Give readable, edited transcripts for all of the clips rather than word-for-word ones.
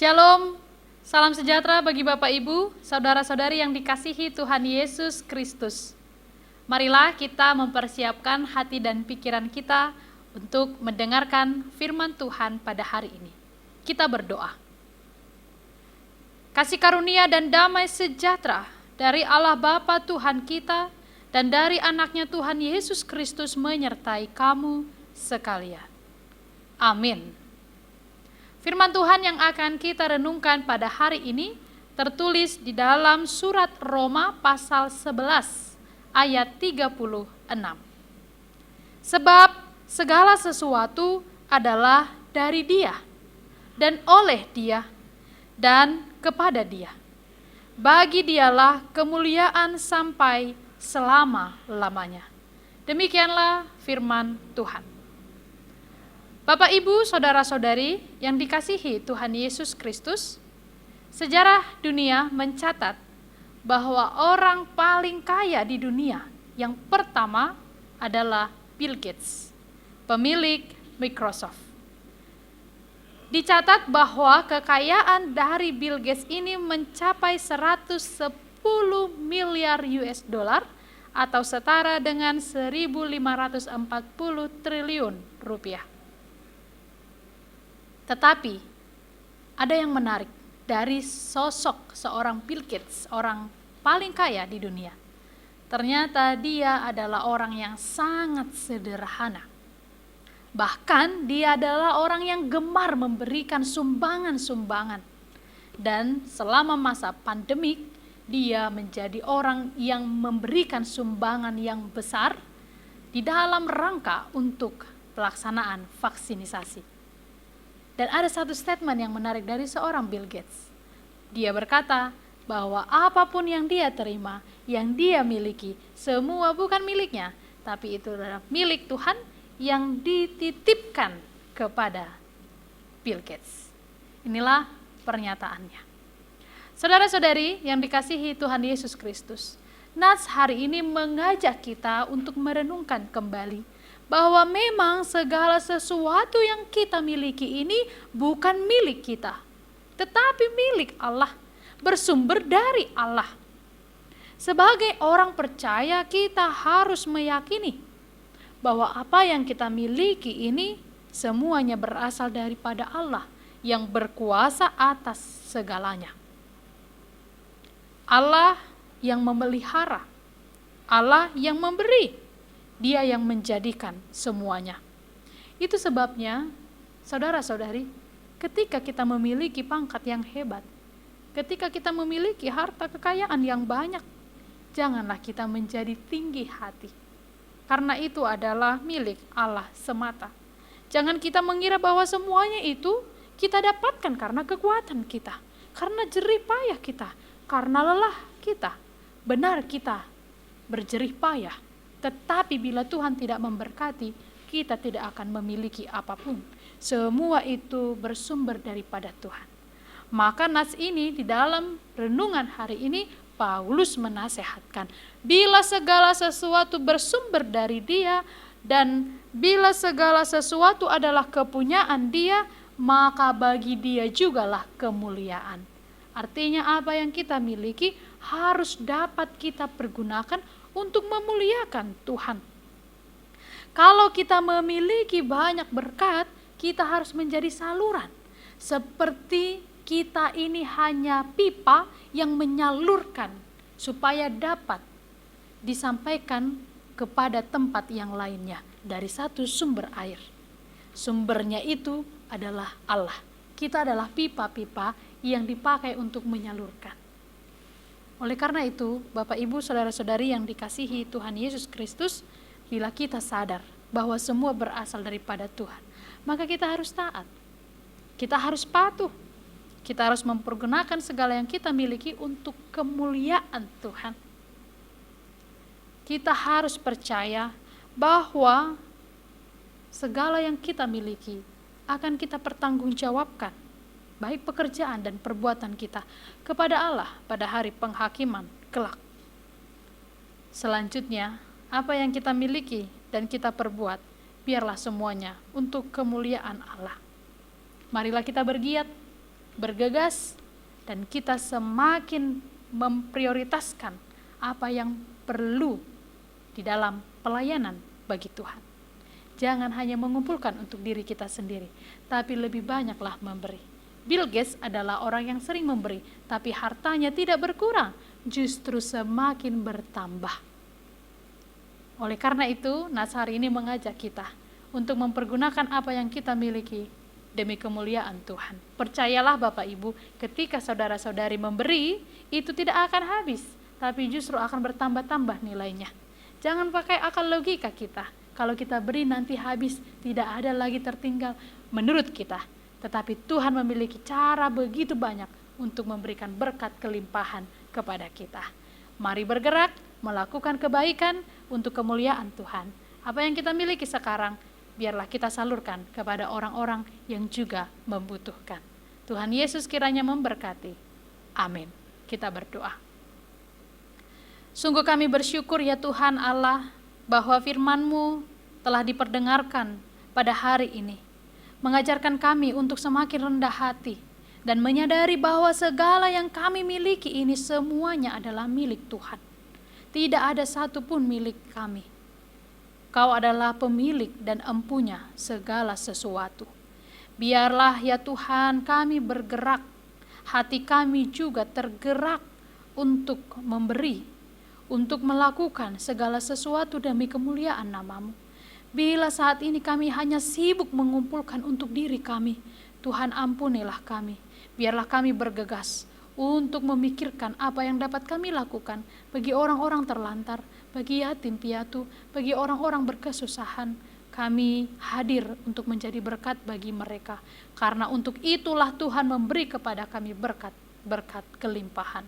Shalom, salam sejahtera bagi Bapak Ibu, saudara-saudari yang dikasihi Tuhan Yesus Kristus. Marilah kita mempersiapkan hati dan pikiran kita untuk mendengarkan firman Tuhan pada hari ini. Kita berdoa. Kasih karunia dan damai sejahtera dari Allah Bapa Tuhan kita dan dari anaknya Tuhan Yesus Kristus menyertai kamu sekalian. Amin. Firman Tuhan yang akan kita renungkan pada hari ini tertulis di dalam surat Roma pasal 11 ayat 36. Sebab segala sesuatu adalah dari Dia dan oleh Dia dan kepada Dia. Bagi Dialah kemuliaan sampai selama-lamanya. Demikianlah firman Tuhan. Bapak, Ibu, saudara-saudari yang dikasihi Tuhan Yesus Kristus, sejarah dunia mencatat bahwa orang paling kaya di dunia yang pertama adalah Bill Gates, pemilik Microsoft. Dicatat bahwa kekayaan dari Bill Gates ini mencapai 110 miliar US dollar atau setara dengan 1.540 triliun rupiah. Tetapi ada yang menarik dari sosok seorang Bill Gates, orang paling kaya di dunia. Ternyata dia adalah orang yang sangat sederhana. Bahkan dia adalah orang yang gemar memberikan sumbangan-sumbangan. Dan selama masa pandemik, dia menjadi orang yang memberikan sumbangan yang besar di dalam rangka untuk pelaksanaan vaksinisasi. Dan ada satu statement yang menarik dari seorang Bill Gates. Dia berkata bahwa apapun yang dia terima, yang dia miliki, semua bukan miliknya, tapi itu adalah milik Tuhan yang dititipkan kepada Bill Gates. Inilah pernyataannya. Saudara-saudari yang dikasihi Tuhan Yesus Kristus, Nats hari ini mengajak kita untuk merenungkan kembali bahwa memang segala sesuatu yang kita miliki ini bukan milik kita, tetapi milik Allah, bersumber dari Allah. Sebagai orang percaya, kita harus meyakini bahwa apa yang kita miliki ini semuanya berasal daripada Allah yang berkuasa atas segalanya. Allah yang memelihara, Allah yang memberi, Dia yang menjadikan semuanya. Itu sebabnya, saudara-saudari, ketika kita memiliki pangkat yang hebat, ketika kita memiliki harta kekayaan yang banyak, janganlah kita menjadi tinggi hati. Karena itu adalah milik Allah semata. Jangan kita mengira bahwa semuanya itu kita dapatkan karena kekuatan kita, karena jerih payah kita, karena lelah kita. Benar, kita berjerih payah. Tetapi bila Tuhan tidak memberkati, kita tidak akan memiliki apapun. Semua itu bersumber daripada Tuhan. Maka nas ini di dalam renungan hari ini, Paulus menasehatkan, bila segala sesuatu bersumber dari Dia dan bila segala sesuatu adalah kepunyaan Dia, maka bagi Dia jugalah kemuliaan. Artinya apa yang kita miliki harus dapat kita pergunakan untuk memuliakan Tuhan. Kalau kita memiliki banyak berkat, kita harus menjadi saluran. Seperti kita ini hanya pipa yang menyalurkan supaya dapat disampaikan kepada tempat yang lainnya dari satu sumber air. Sumbernya itu adalah Allah. Kita adalah pipa-pipa yang dipakai untuk menyalurkan. Oleh karena itu, Bapak, Ibu, saudara-saudari yang dikasihi Tuhan Yesus Kristus, bila kita sadar bahwa semua berasal daripada Tuhan, maka kita harus taat. Kita harus patuh. Kita harus mempergunakan segala yang kita miliki untuk kemuliaan Tuhan. Kita harus percaya bahwa segala yang kita miliki akan kita pertanggungjawabkan, baik pekerjaan dan perbuatan kita, kepada Allah pada hari penghakiman kelak. Selanjutnya, apa yang kita miliki dan kita perbuat, biarlah semuanya untuk kemuliaan Allah. Marilah kita bergiat bergegas, dan kita semakin memprioritaskan apa yang perlu di dalam pelayanan bagi Tuhan. Jangan hanya mengumpulkan untuk diri kita sendiri, tapi lebih banyaklah memberi. Bill Gates adalah orang yang sering memberi, tapi hartanya tidak berkurang, justru semakin bertambah. Oleh karena itu, Nas hari ini mengajak kita untuk mempergunakan apa yang kita miliki demi kemuliaan Tuhan. Percayalah Bapak Ibu, ketika saudara-saudari memberi, itu tidak akan habis, tapi justru akan bertambah-tambah nilainya. Jangan pakai akal logika kita. Kalau kita beri nanti habis, tidak ada lagi tertinggal menurut kita. Tetapi Tuhan memiliki cara begitu banyak untuk memberikan berkat kelimpahan kepada kita. Mari bergerak, melakukan kebaikan untuk kemuliaan Tuhan. Apa yang kita miliki sekarang, biarlah kita salurkan kepada orang-orang yang juga membutuhkan. Tuhan Yesus kiranya memberkati. Amin. Kita berdoa. Sungguh kami bersyukur ya Tuhan Allah, bahwa firman-Mu telah diperdengarkan pada hari ini, mengajarkan kami untuk semakin rendah hati, dan menyadari bahwa segala yang kami miliki ini semuanya adalah milik Tuhan. Tidak ada satupun milik kami. Kau adalah pemilik dan empunya segala sesuatu. Biarlah ya Tuhan kami bergerak, hati kami juga tergerak untuk memberi, untuk melakukan segala sesuatu demi kemuliaan nama-Mu. Bila saat ini kami hanya sibuk mengumpulkan untuk diri kami, Tuhan ampunilah kami. Biarlah kami bergegas untuk memikirkan apa yang dapat kami lakukan bagi orang-orang terlantar, bagi yatim piatu, bagi orang-orang berkesusahan. Kami hadir untuk menjadi berkat bagi mereka, karena untuk itulah Tuhan memberi kepada kami berkat kelimpahan.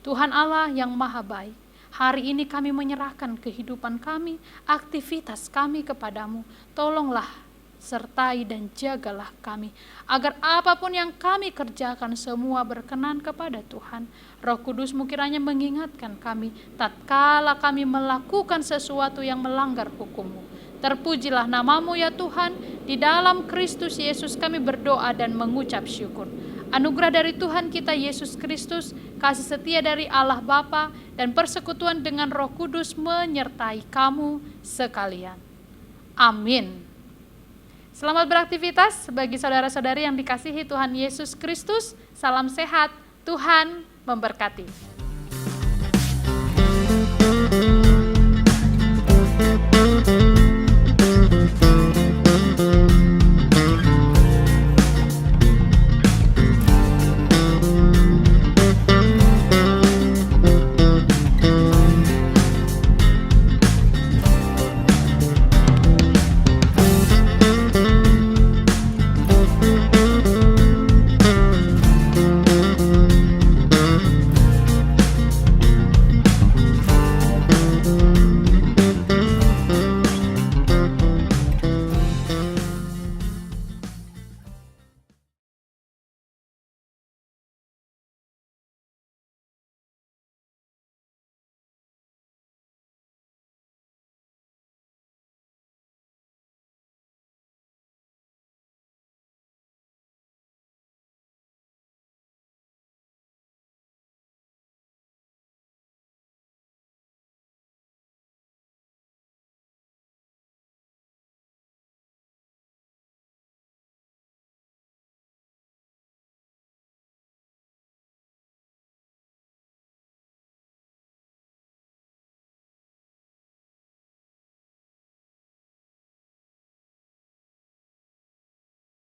Tuhan Allah yang maha baik, hari ini kami menyerahkan kehidupan kami, aktivitas kami kepadamu. Tolonglah, sertai dan jagalah kami, agar apapun yang kami kerjakan semua berkenan kepada Tuhan. Roh Kudus-Mu kiranya mengingatkan kami, tatkala kami melakukan sesuatu yang melanggar hukum-Mu. Terpujilah nama-Mu ya Tuhan, di dalam Kristus Yesus kami berdoa dan mengucap syukur. Anugerah dari Tuhan kita Yesus Kristus, kasih setia dari Allah Bapa, dan persekutuan dengan Roh Kudus menyertai kamu sekalian. Amin. Selamat beraktivitas bagi saudara-saudari yang dikasihi Tuhan Yesus Kristus. Salam sehat, Tuhan memberkati.